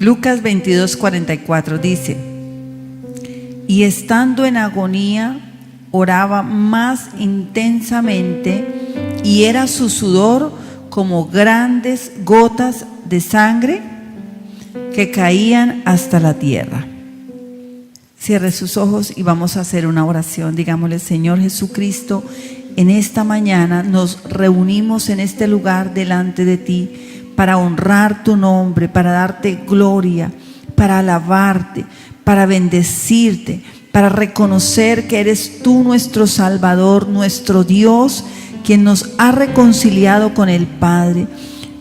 Lucas 22:44 dice: y estando en agonía, oraba más intensamente, y era su sudor como grandes gotas de sangre que caían hasta la tierra. Cierre sus ojos y vamos a hacer una oración. Digámosle: Señor Jesucristo, en esta mañana nos reunimos en este lugar delante de ti para honrar tu nombre, para darte gloria, para alabarte, para bendecirte, para reconocer que eres tú nuestro Salvador, nuestro Dios, quien nos ha reconciliado con el Padre.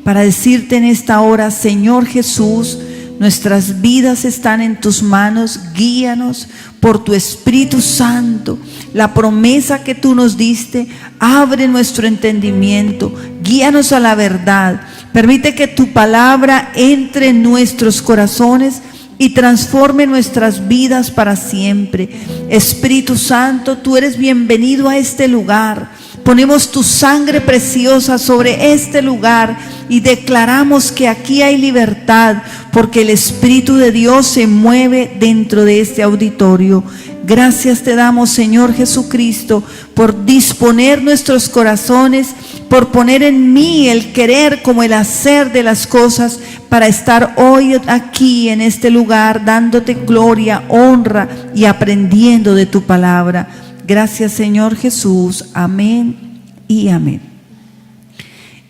Para decirte en esta hora: Señor Jesús, nuestras vidas están en tus manos, guíanos por tu Espíritu Santo. La promesa que tú nos diste, abre nuestro entendimiento, guíanos a la verdad. Permite que tu palabra entre en nuestros corazones y transforme nuestras vidas para siempre. Espíritu Santo, tú eres bienvenido a este lugar. Ponemos tu sangre preciosa sobre este lugar y declaramos que aquí hay libertad, porque el Espíritu de Dios se mueve dentro de este auditorio. Gracias te damos, Señor Jesucristo, por disponer nuestros corazones, por poner en mí el querer como el hacer de las cosas, para estar hoy aquí en este lugar dándote gloria, honra y aprendiendo de tu palabra. Gracias, Señor Jesús. Amén y amén.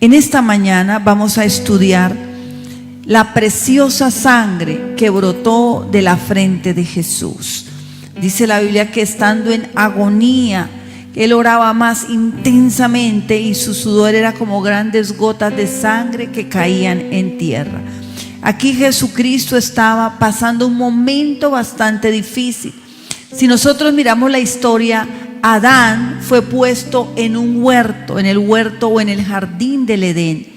En esta mañana vamos a estudiar la preciosa sangre que brotó de la frente de Jesús. Dice la Biblia que estando en agonía, él oraba más intensamente y su sudor era como grandes gotas de sangre que caían en tierra. Aquí Jesucristo estaba pasando un momento bastante difícil. Si nosotros miramos la historia, Adán fue puesto en un huerto, en el huerto o en el jardín del Edén.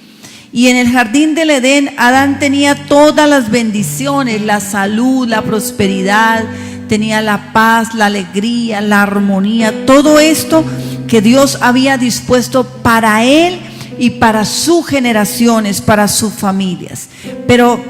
Y en el jardín del Edén, Adán tenía todas las bendiciones, la salud, la prosperidad, tenía la paz, la alegría, la armonía, todo esto que Dios había dispuesto para él y para sus generaciones, para sus familias. Pero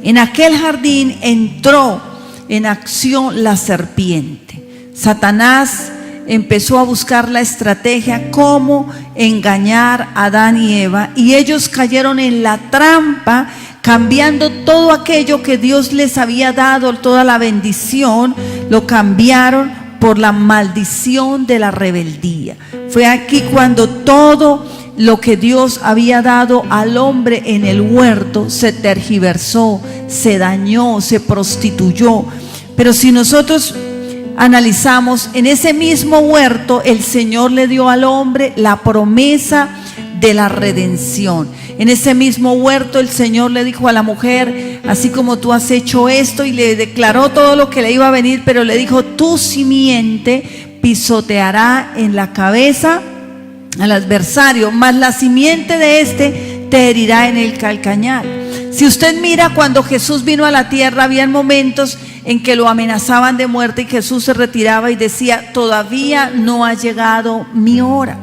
en aquel jardín entró en acción la serpiente. Satanás empezó a buscar la estrategia cómo engañar a Adán y Eva, y ellos cayeron en la trampa, cambiando todo aquello que Dios les había dado, toda la bendición, lo cambiaron por la maldición de la rebeldía. Fue aquí cuando todo lo que Dios había dado al hombre en el huerto se tergiversó, se dañó, se prostituyó. Pero si nosotros analizamos, en ese mismo huerto el Señor le dio al hombre la promesa de la redención. En ese mismo huerto el Señor le dijo a la mujer: así como tú has hecho esto, y le declaró todo lo que le iba a venir, pero le dijo: tu simiente pisoteará en la cabeza al adversario, mas la simiente de este te herirá en el calcañar. Si usted mira, cuando Jesús vino a la tierra, habían momentos en que lo amenazaban de muerte y Jesús se retiraba y decía: todavía no ha llegado mi hora.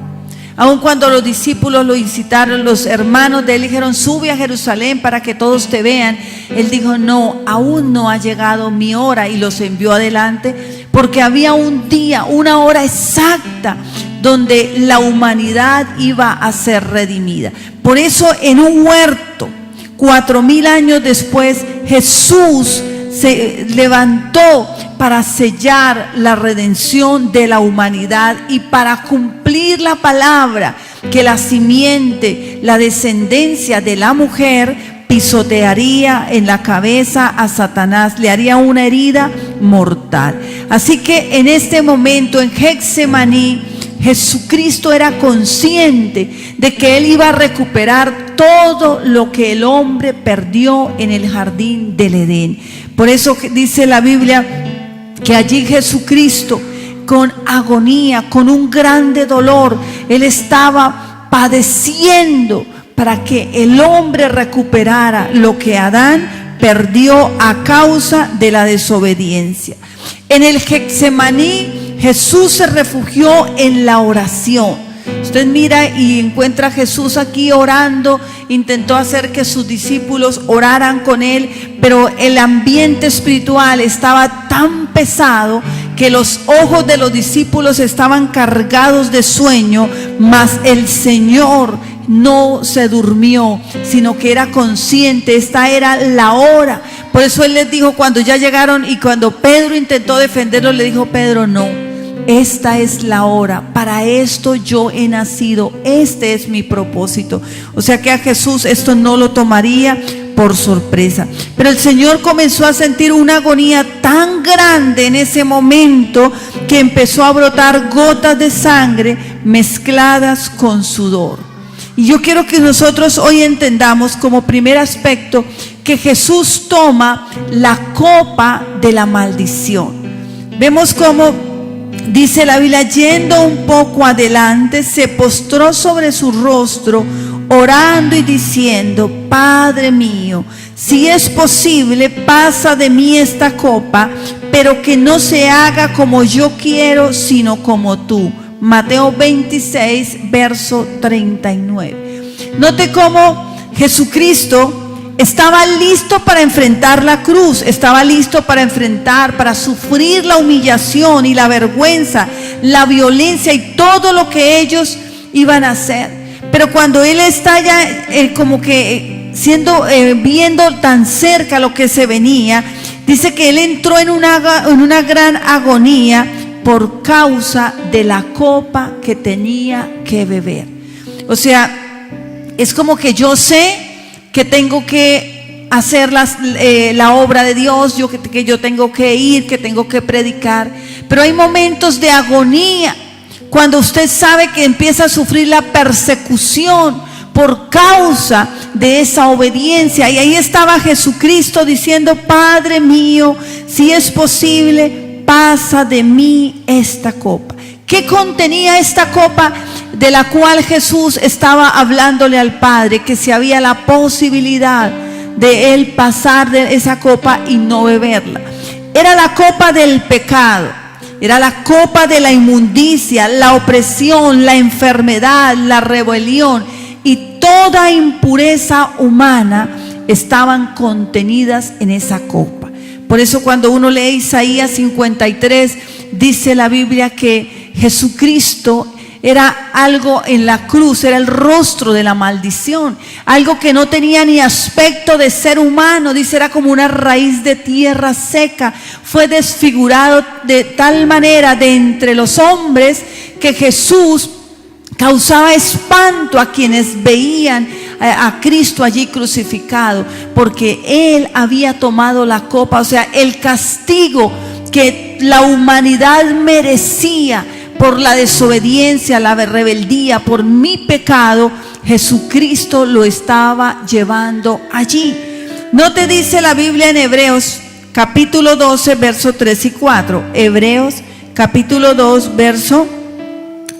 Aun cuando los discípulos lo incitaron, los hermanos de él dijeron: sube a Jerusalén para que todos te vean, él dijo: no, aún no ha llegado mi hora, y los envió adelante, porque había un día, una hora exacta donde la humanidad iba a ser redimida. Por eso, en un huerto, 4000 años después, Jesús se levantó para sellar la redención de la humanidad y para cumplir la palabra que la simiente, la descendencia de la mujer pisotearía en la cabeza a Satanás, le haría una herida mortal. Así que en este momento en Getsemaní, Jesucristo era consciente de que él iba a recuperar todo lo que el hombre perdió en el jardín del Edén. Por eso dice la Biblia que allí Jesucristo, con agonía, con un grande dolor, él estaba padeciendo para que el hombre recuperara lo que Adán perdió a causa de la desobediencia. En el Getsemaní, Jesús se refugió en la oración. Usted mira y encuentra a Jesús aquí orando, intentó hacer que sus discípulos oraran con él, pero el ambiente espiritual estaba tan pesado que los ojos de los discípulos estaban cargados de sueño, mas el Señor no se durmió, sino que era consciente. Esta era la hora. Por eso Él les dijo cuando ya llegaron, y cuando Pedro intentó defenderlo, le dijo: Pedro, no, esta es la hora, para esto yo he nacido, este es mi propósito. O sea que a Jesús esto no lo tomaría por sorpresa. Pero el Señor comenzó a sentir una agonía tan grande en ese momento que empezó a brotar gotas de sangre mezcladas con sudor. Y yo quiero que nosotros hoy entendamos como primer aspecto que Jesús toma la copa de la maldición. Vemos cómo dice la Biblia: yendo un poco adelante, se postró sobre su rostro, orando y diciendo: Padre mío, si es posible, pasa de mí esta copa, pero que no se haga como yo quiero, sino como tú. Mateo 26, verso 39. Note cómo Jesucristo estaba listo para enfrentar la cruz, estaba listo para enfrentar, para sufrir la humillación y la vergüenza, la violencia y todo lo que ellos iban a hacer. Pero cuando Él está ya como que viendo tan cerca lo que se venía, dice que Él entró en una gran agonía por causa de la copa que tenía que beber. O sea, es como que yo sé que tengo que hacer la obra de Dios, que yo tengo que ir, que tengo que predicar, pero hay momentos de agonía cuando usted sabe que empieza a sufrir la persecución por causa de esa obediencia. Y ahí estaba Jesucristo diciendo: Padre mío, si es posible, pasa de mí esta copa. ¿Qué contenía esta copa de la cual Jesús estaba hablándole al Padre? Que si había la posibilidad de Él pasar de esa copa y no beberla. Era la copa del pecado, era la copa de la inmundicia, la opresión, la enfermedad, la rebelión y toda impureza humana estaban contenidas en esa copa. Por eso cuando uno lee Isaías 53, dice la Biblia que Jesucristo era algo en la cruz, era el rostro de la maldición, algo que no tenía ni aspecto de ser humano, dice, era como una raíz de tierra seca. Fue desfigurado de tal manera de entre los hombres que Jesús causaba espanto a quienes veían a Cristo allí crucificado, porque Él había tomado la copa. O sea, el castigo que la humanidad merecía por la desobediencia, la rebeldía, por mi pecado, Jesucristo lo estaba llevando allí. ¿No te dice la Biblia en Hebreos capítulo 12, verso 3 y 4? Hebreos capítulo 2, verso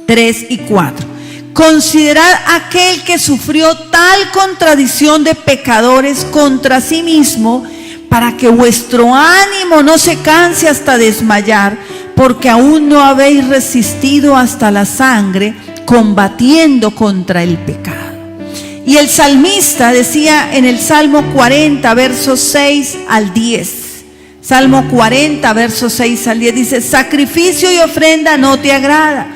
3 y 4. Considerad aquel que sufrió tal contradicción de pecadores contra sí mismo, para que vuestro ánimo no se canse hasta desmayar, porque aún no habéis resistido hasta la sangre, combatiendo contra el pecado. Y el salmista decía en el Salmo 40, versos 6 al 10. Salmo 40, versos 6 al 10, dice: sacrificio y ofrenda no te agrada.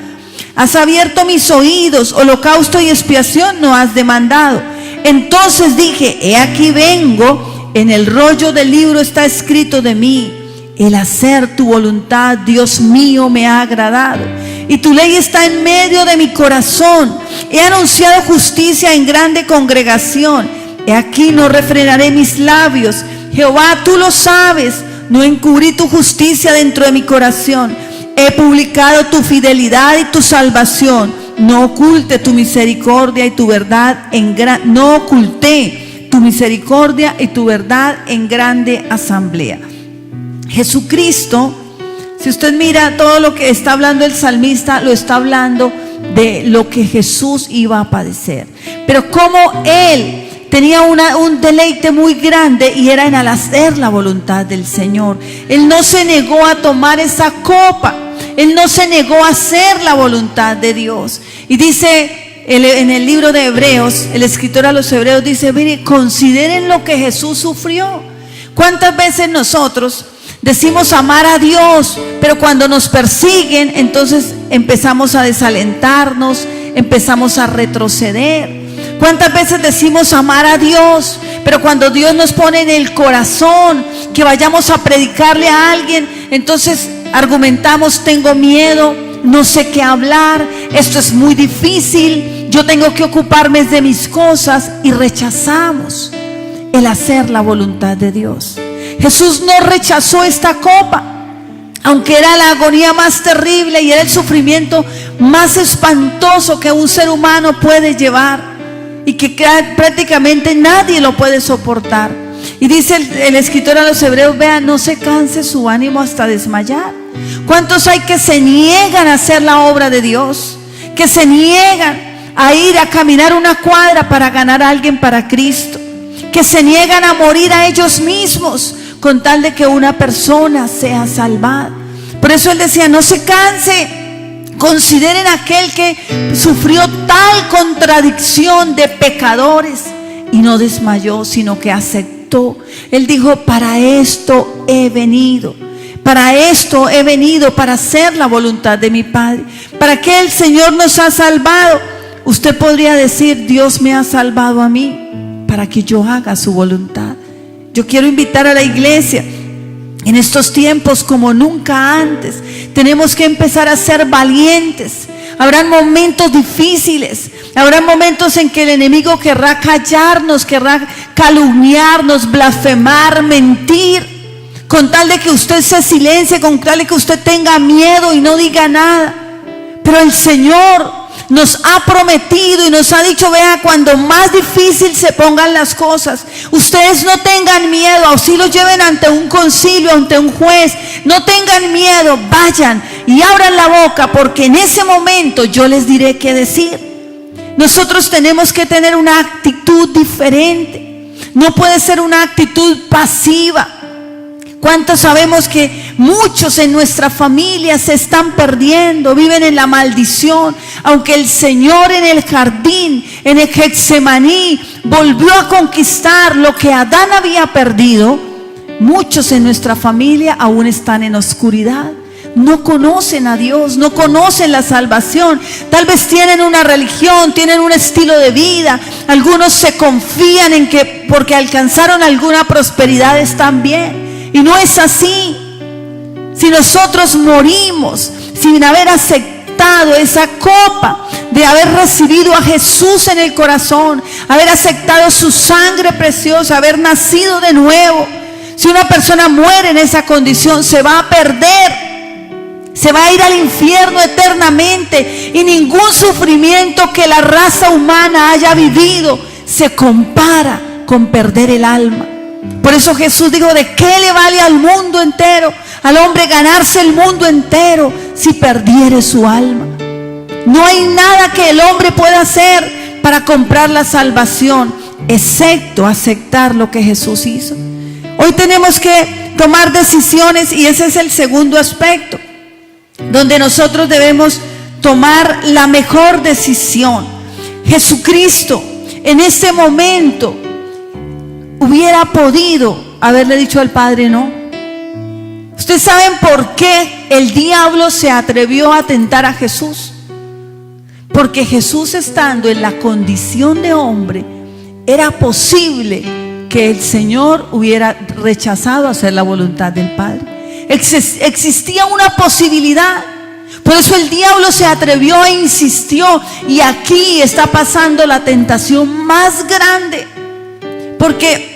Has abierto mis oídos, holocausto y expiación no has demandado. Entonces dije: he aquí vengo, en el rollo del libro está escrito de mí, el hacer tu voluntad, Dios mío, me ha agradado. Y tu ley está en medio de mi corazón. He anunciado justicia en grande congregación. He aquí no refrenaré mis labios. Jehová, tú lo sabes, no encubrí tu justicia dentro de mi corazón. He publicado tu fidelidad y tu salvación. No oculte tu misericordia y tu verdad no oculté tu misericordia y tu verdad en grande asamblea. Jesucristo, si usted mira todo lo que está hablando el salmista, lo está hablando de lo que Jesús iba a padecer. Pero como Él tenía un deleite muy grande, y era en al hacer la voluntad del Señor. Él no se negó a tomar esa copa. Él no se negó a hacer la voluntad de Dios. Y dice en el libro de Hebreos, el escritor a los Hebreos dice, mire, consideren lo que Jesús sufrió. ¿Cuántas veces nosotros decimos amar a Dios, pero cuando nos persiguen, entonces empezamos a desalentarnos, empezamos a retroceder? ¿Cuántas veces decimos amar a Dios, pero cuando Dios nos pone en el corazón que vayamos a predicarle a alguien, entonces argumentamos, tengo miedo, no sé qué hablar, esto es muy difícil, yo tengo que ocuparme de mis cosas, y rechazamos el hacer la voluntad de Dios? Jesús no rechazó esta copa, aunque era la agonía más terrible y era el sufrimiento más espantoso que un ser humano puede llevar, y que prácticamente nadie lo puede soportar. Y dice el escritor a los Hebreos, vean, no se canse su ánimo hasta desmayar. ¿Cuántos hay que se niegan a hacer la obra de Dios? Que se niegan a ir a caminar una cuadra para ganar a alguien para Cristo, que se niegan a morir a ellos mismos con tal de que una persona sea salvada. Por eso él decía, no se canse. Consideren aquel que sufrió tal contradicción de pecadores y no desmayó, sino que aceptó. Él dijo, para esto he venido. Para esto he venido, para hacer la voluntad de mi Padre. ¿Para qué el Señor nos ha salvado? Usted podría decir, Dios me ha salvado a mí para que yo haga su voluntad. Yo quiero invitar a la iglesia, en estos tiempos como nunca antes, tenemos que empezar a ser valientes. Habrán momentos difíciles, habrán momentos en que el enemigo querrá callarnos, querrá calumniarnos, blasfemar, mentir, con tal de que usted se silencie, con tal de que usted tenga miedo y no diga nada. Pero el Señor nos ha prometido y nos ha dicho, vea, cuando más difícil se pongan las cosas, ustedes no tengan miedo, así los lleven ante un concilio, ante un juez, no tengan miedo, vayan y abran la boca, porque en ese momento yo les diré qué decir. Nosotros tenemos que tener una actitud diferente, no puede ser una actitud pasiva. ¿Cuántos sabemos que muchos en nuestra familia se están perdiendo, viven en la maldición? Aunque el Señor en el jardín, en el Getsemaní, volvió a conquistar lo que Adán había perdido, muchos en nuestra familia aún están en oscuridad. No conocen a Dios, no conocen la salvación. Tal vez tienen una religión, tienen un estilo de vida. Algunos se confían en que porque alcanzaron alguna prosperidad están bien. Y no es así. Si nosotros morimos sin haber aceptado esa copa de haber recibido a Jesús en el corazón, haber aceptado su sangre preciosa, haber nacido de nuevo, si una persona muere en esa condición, se va a perder, se va a ir al infierno eternamente, y ningún sufrimiento que la raza humana haya vivido se compara con perder el alma. Por eso Jesús dijo, ¿de qué le vale al mundo entero, al hombre ganarse el mundo entero si perdiere su alma? No hay nada que el hombre pueda hacer para comprar la salvación, excepto aceptar lo que Jesús hizo. Hoy tenemos que tomar decisiones, y ese es el segundo aspecto, donde nosotros debemos tomar la mejor decisión. Jesucristo en este momento hubiera podido haberle dicho al Padre no. ¿Ustedes saben por qué el diablo se atrevió a tentar a Jesús? Porque Jesús, estando en la condición de hombre, era posible que el Señor hubiera rechazado hacer la voluntad del Padre. Existía una posibilidad. Por eso el diablo se atrevió e insistió. Y aquí está pasando la tentación más grande, porque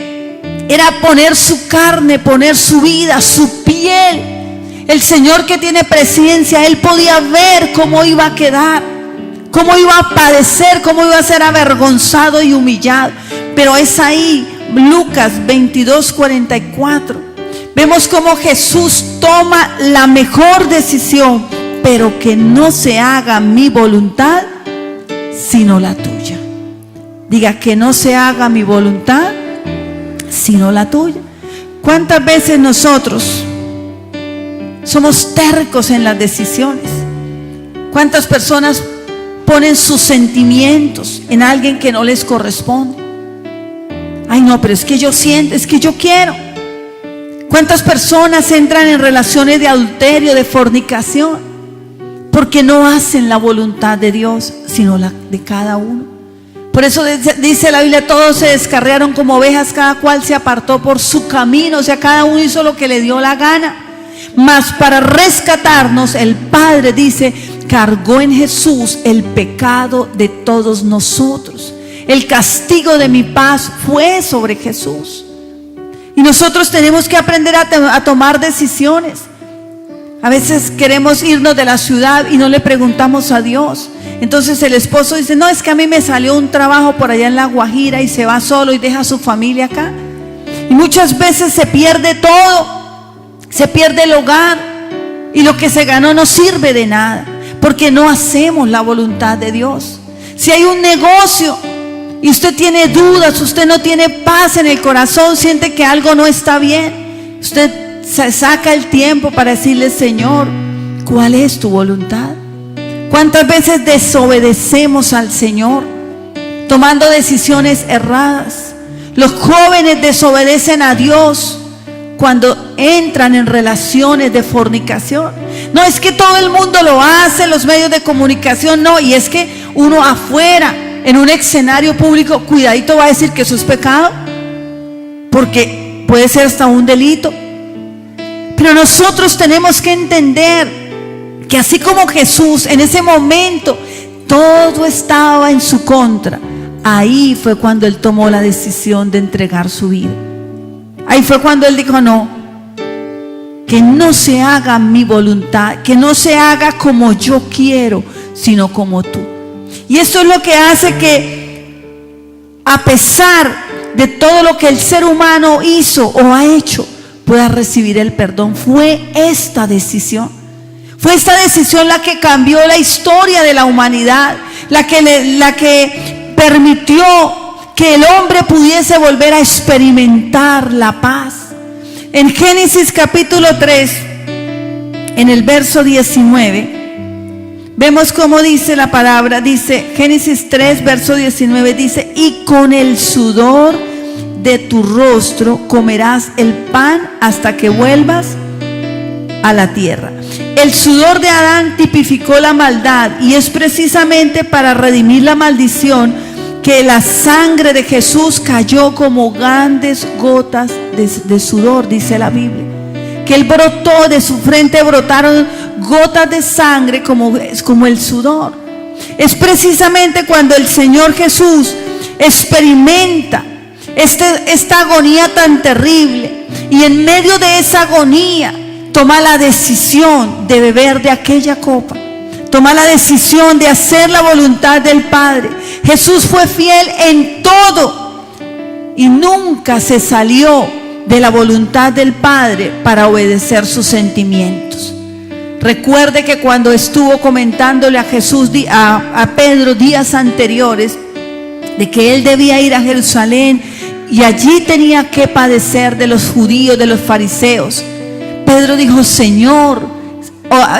era poner su carne, poner su vida, su piel. El Señor, que tiene presencia, Él podía ver cómo iba a quedar, cómo iba a padecer, cómo iba a ser avergonzado y humillado. Pero es ahí, Lucas 22:44, vemos cómo Jesús toma la mejor decisión: pero que no se haga mi voluntad, sino la tuya. Diga, que no se haga mi voluntad, sino la tuya. ¿Cuántas veces nosotros Somos tercos en las decisiones. ¿Cuántas personas ponen sus sentimientos en alguien que no les corresponde? Ay, no, pero es que yo siento, es que yo quiero. ¿Cuántas personas entran en relaciones de adulterio, de fornicación? Porque no hacen la voluntad de Dios, sino la de cada uno. Por eso dice la Biblia, todos se descarriaron como ovejas, cada cual se apartó por su camino. O sea, cada uno hizo lo que le dio la gana. Mas para rescatarnos, el Padre dice, cargó en Jesús el pecado de todos nosotros. El castigo de mi paz fue sobre Jesús. Y nosotros tenemos que aprender a tomar decisiones. A veces queremos irnos de la ciudad y no le preguntamos a Dios. Entonces el esposo dice, no, es que a mí me salió un trabajo por allá en La Guajira, y se va solo y deja a su familia acá. Y muchas veces se pierde todo, se pierde el hogar, y lo que se ganó no sirve de nada, porque no hacemos la voluntad de Dios. Si hay un negocio y usted tiene dudas, usted no tiene paz en el corazón, siente que algo no está bien, usted se saca el tiempo para decirle, Señor, ¿cuál es tu voluntad? ¿Cuántas veces desobedecemos al Señor tomando decisiones erradas? Los jóvenes desobedecen a Dios cuando entran en relaciones de fornicación. No, es que todo el mundo lo hace, los medios de comunicación, no, y es que uno afuera, en un escenario público, cuidadito, va a decir que eso es pecado, porque puede ser hasta un delito. Pero nosotros tenemos que entender que así como Jesús en ese momento todo estaba en su contra, ahí fue cuando Él tomó la decisión de entregar su vida. Ahí fue cuando Él dijo, no, que no se haga mi voluntad, que no se haga como yo quiero, sino como tú. Y esto es lo que hace que, a pesar de todo lo que el ser humano hizo o ha hecho, pueda recibir el perdón. Fue esta decisión la que cambió la historia de la humanidad, la que permitió que el hombre pudiese volver a experimentar la paz. En Génesis capítulo 3, en el verso 19, vemos cómo dice la palabra. Dice Génesis 3, verso 19, dice, y con el sudor de tu rostro comerás el pan hasta que vuelvas a la tierra. El sudor de Adán tipificó la maldad, y es precisamente para redimir la maldición que la sangre de Jesús cayó como grandes gotas de sudor, dice la Biblia. Que Él brotó, de su frente brotaron gotas de sangre como el sudor. Es precisamente cuando el Señor Jesús experimenta esta agonía tan terrible, y en medio de esa agonía toma la decisión de beber de aquella copa, toma la decisión de hacer la voluntad del Padre. Jesús fue fiel en todo y nunca se salió de la voluntad del Padre para obedecer sus sentimientos. Recuerde que cuando estuvo comentándole a Jesús, a Pedro, días anteriores, de que él debía ir a Jerusalén y allí tenía que padecer de los judíos, de los fariseos, Pedro dijo, Señor,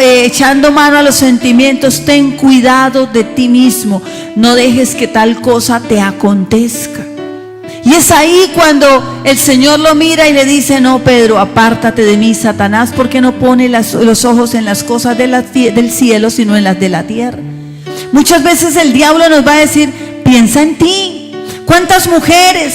echando mano a los sentimientos, ten cuidado de ti mismo, no dejes que tal cosa te acontezca. Y es ahí cuando el Señor lo mira y le dice, no, Pedro, apártate de mí, Satanás, porque no pone los ojos en las cosas del cielo, sino en las de la tierra. Muchas veces el diablo nos va a decir, piensa en ti. ¿Cuántas mujeres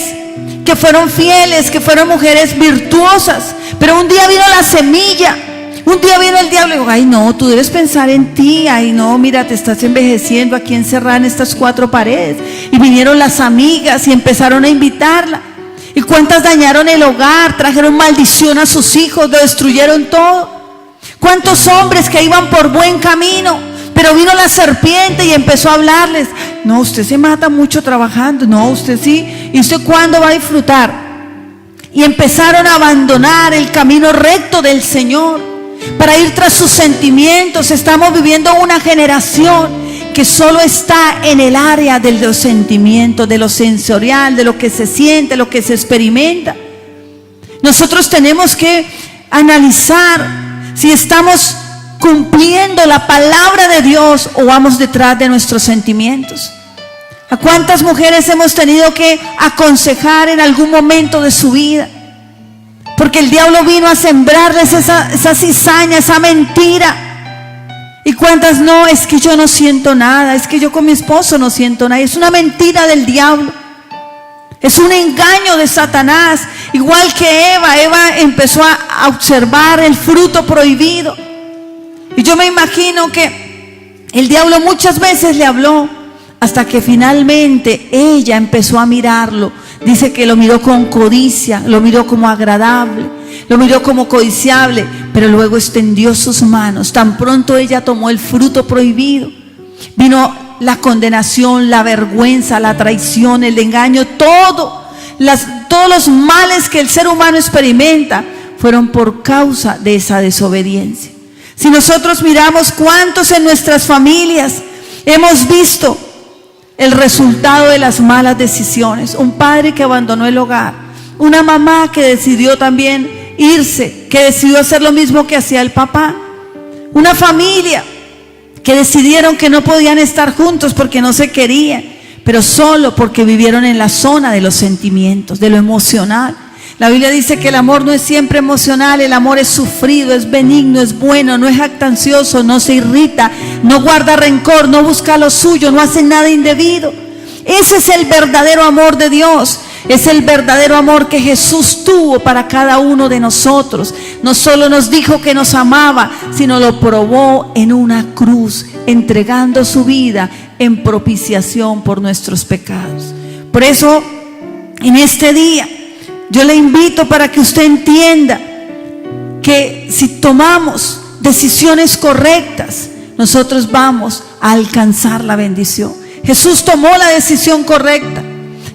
que fueron fieles, que fueron mujeres virtuosas, pero un día vino la semilla, un día vino el diablo y dijo, ay no, tú debes pensar en ti, ay no, mira, te estás envejeciendo aquí encerrada en estas cuatro paredes? Y vinieron las amigas y empezaron a invitarla. ¿Y cuántas dañaron el hogar? Trajeron maldición a sus hijos, lo destruyeron todo. ¿Cuántos hombres que iban por buen camino, pero vino la serpiente y empezó a hablarles? No, usted se mata mucho trabajando. No, usted sí. ¿Y usted cuándo va a disfrutar? Y empezaron a abandonar el camino recto del Señor para ir tras sus sentimientos. Estamos viviendo una generación que solo está en el área de los sentimientos, de lo sensorial, de lo que se siente, lo que se experimenta. Nosotros tenemos que analizar si estamos cumpliendo la palabra de Dios o vamos detrás de nuestros sentimientos. ¿A cuántas mujeres hemos tenido que aconsejar en algún momento de su vida? Porque el diablo vino a sembrarles esa cizaña, esa mentira. ¿Y cuántas no? Es que yo no siento nada, es que yo con mi esposo no siento nada. Es una mentira del diablo. Es un engaño de Satanás. Igual que Eva empezó a observar el fruto prohibido. Y yo me imagino que el diablo muchas veces le habló, hasta que finalmente ella empezó a mirarlo. Dice que lo miró con codicia, lo miró como agradable, lo miró como codiciable, pero luego extendió sus manos. Tan pronto ella tomó el fruto prohibido, vino la condenación, la vergüenza, la traición, el engaño, todos los males que el ser humano experimenta fueron por causa de esa desobediencia. Si nosotros miramos cuántos en nuestras familias hemos visto el resultado de las malas decisiones, un padre que abandonó el hogar, una mamá que decidió también irse, que decidió hacer lo mismo que hacía el papá, una familia que decidieron que no podían estar juntos porque no se querían, pero solo porque vivieron en la zona de los sentimientos, de lo emocional. La Biblia dice que el amor no es siempre emocional, el amor es sufrido, es benigno, es bueno, no es jactancioso, no se irrita, no guarda rencor, no busca lo suyo, no hace nada indebido. Ese es el verdadero amor de Dios, es el verdadero amor que Jesús tuvo para cada uno de nosotros. No solo nos dijo que nos amaba, sino lo probó en una cruz, entregando su vida en propiciación por nuestros pecados. Por eso, en este día, yo le invito para que usted entienda que si tomamos decisiones correctas, nosotros vamos a alcanzar la bendición. Jesús tomó la decisión correcta.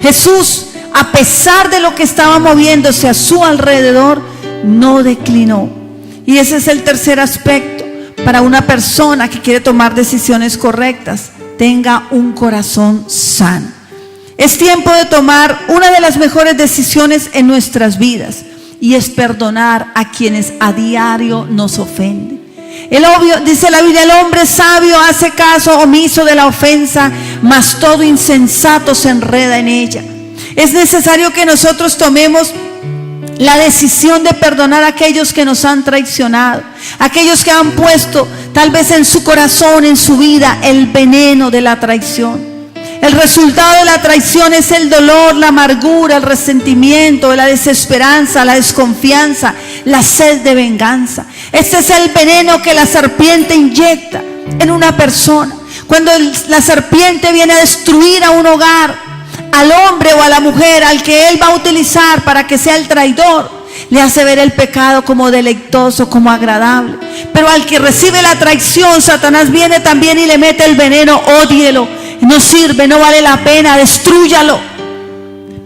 Jesús, a pesar de lo que estaba moviéndose a su alrededor, no declinó. Y ese es el tercer aspecto para una persona que quiere tomar decisiones correctas: tenga un corazón sano. Es tiempo de tomar una de las mejores decisiones en nuestras vidas, y es perdonar a quienes a diario nos ofenden. Dice la Biblia: el hombre sabio hace caso omiso de la ofensa, mas todo insensato se enreda en ella. Es necesario que nosotros tomemos la decisión de perdonar a aquellos que nos han traicionado, aquellos que han puesto tal vez en su corazón, en su vida, el veneno de la traición. El resultado de la traición es el dolor, la amargura, el resentimiento, la desesperanza, la desconfianza, la sed de venganza. Este es el veneno que la serpiente inyecta en una persona. Cuando la serpiente viene a destruir a un hogar, al hombre o a la mujer al que él va a utilizar para que sea el traidor, le hace ver el pecado como deleitoso, como agradable. Pero al que recibe la traición, Satanás viene también y le mete el veneno: ódielo, no sirve, no vale la pena, destrúyalo.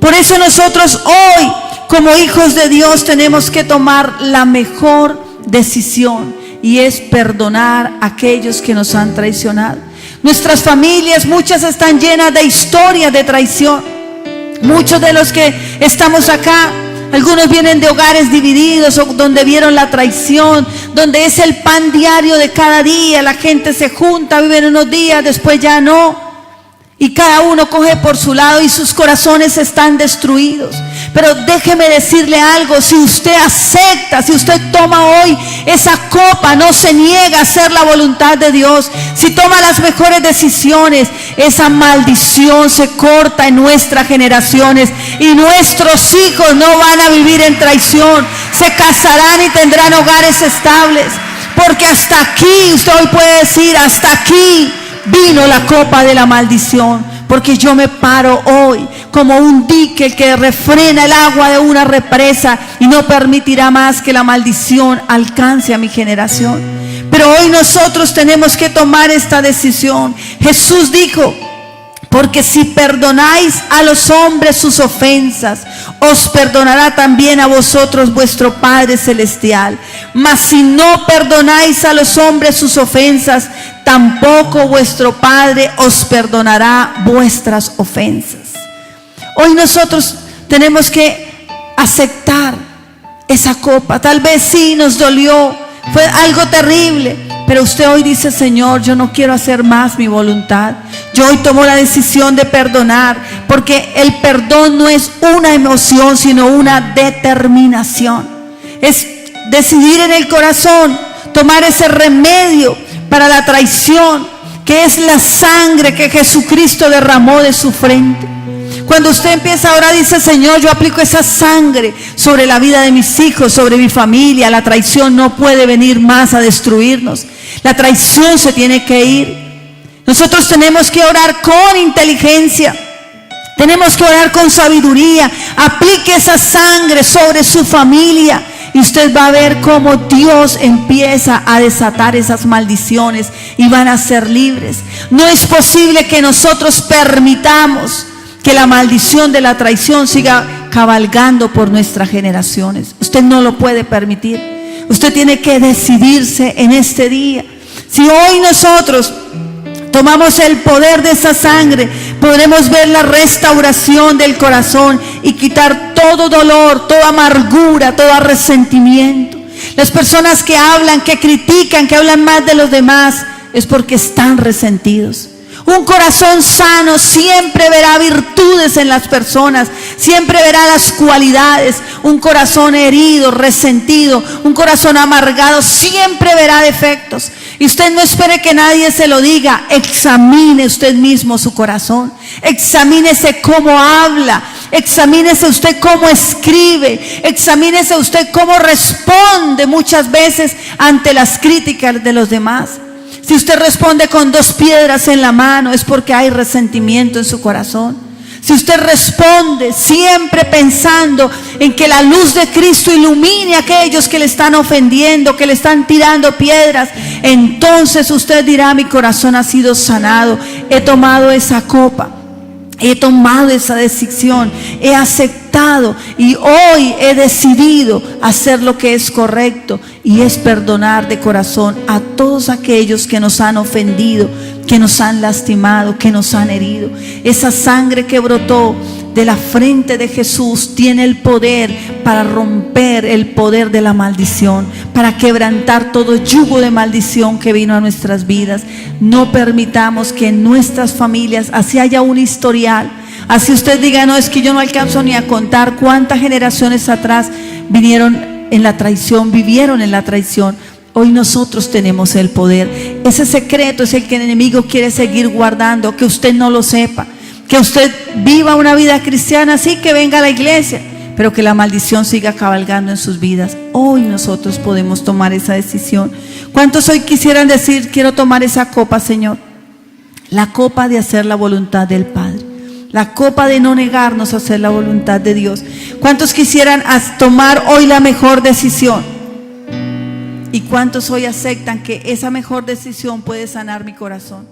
Por eso nosotros hoy, como hijos de Dios, tenemos que tomar la mejor decisión, y es perdonar a aquellos que nos han traicionado. Nuestras familias, muchas están llenas de historias de traición. Muchos de los que estamos acá, algunos vienen de hogares divididos, o donde vieron la traición, donde es el pan diario de cada día. La gente se junta, viven unos días, después ya no, y cada uno coge por su lado y sus corazones están destruidos. Pero déjeme decirle algo: si usted acepta, si usted toma hoy esa copa, no se niega a hacer la voluntad de Dios, si toma las mejores decisiones, esa maldición se corta en nuestras generaciones, y nuestros hijos no van a vivir en traición, se casarán y tendrán hogares estables. Porque hasta aquí, usted hoy puede decir: hasta aquí vino la copa de la maldición. Porque yo me paro hoy como un dique que refrena el agua de una represa, y no permitirá más que la maldición alcance a mi generación. Pero hoy nosotros tenemos que tomar esta decisión. Jesús dijo: porque si perdonáis a los hombres sus ofensas, os perdonará también a vosotros vuestro Padre Celestial. Mas si no perdonáis a los hombres sus ofensas, tampoco vuestro Padre os perdonará vuestras ofensas. Hoy nosotros tenemos que aceptar esa copa. Tal vez sí nos dolió fue algo terrible, pero usted hoy dice: Señor, yo no quiero hacer más mi voluntad. Yo hoy tomo la decisión de perdonar, porque el perdón no es una emoción, sino una determinación. Es decidir en el corazón, tomar ese remedio para la traición, que es la sangre que Jesucristo derramó de su frente. Cuando usted empieza ahora, dice: Señor, yo aplico esa sangre sobre la vida de mis hijos, sobre mi familia. La traición no puede venir más a destruirnos. La traición se tiene que ir. Nosotros tenemos que orar con inteligencia, tenemos que orar con sabiduría. Aplique esa sangre sobre su familia y usted va a ver cómo Dios empieza a desatar esas maldiciones y van a ser libres. No es posible que nosotros permitamos que la maldición de la traición siga cabalgando por nuestras generaciones. Usted no lo puede permitir. Usted tiene que decidirse en este día. Si hoy nosotros tomamos el poder de esa sangre, podremos ver la restauración del corazón y quitar todo dolor, toda amargura, todo resentimiento. Las personas que hablan, que critican, que hablan más de los demás, es porque están resentidos. Un corazón sano siempre verá virtudes en las personas, siempre verá las cualidades. Un corazón herido, resentido, un corazón amargado, siempre verá defectos. Y usted no espere que nadie se lo diga. Examine usted mismo su corazón. Examínese cómo habla. Examínese usted cómo escribe. Examínese usted cómo responde muchas veces ante las críticas de los demás. Si usted responde con 2 piedras en la mano, es porque hay resentimiento en su corazón. Si usted responde siempre pensando en que la luz de Cristo ilumine a aquellos que le están ofendiendo, que le están tirando piedras, entonces usted dirá: mi corazón ha sido sanado, he tomado esa copa, he tomado esa decisión, he aceptado y hoy he decidido hacer lo que es correcto, y es perdonar de corazón a todos aquellos que nos han ofendido, que nos han lastimado, que nos han herido. Esa sangre que brotó de la frente de Jesús tiene el poder para romper el poder de la maldición, para quebrantar todo yugo de maldición que vino a nuestras vidas. No permitamos que en nuestras familias así haya un historial. Así usted diga: no, es que yo no alcanzo ni a contar cuántas generaciones atrás vinieron en la traición, vivieron en la traición. Hoy nosotros tenemos el poder. Ese secreto es el que el enemigo quiere seguir guardando, que usted no lo sepa, que usted viva una vida cristiana, así que venga a la iglesia, pero que la maldición siga cabalgando en sus vidas. Hoy nosotros podemos tomar esa decisión. ¿Cuántos hoy quisieran decir: quiero tomar esa copa, Señor? La copa de hacer la voluntad del Padre, la copa de no negarnos a hacer la voluntad de Dios. ¿Cuántos quisieran tomar hoy la mejor decisión? ¿Y cuántos hoy aceptan que esa mejor decisión puede sanar mi corazón?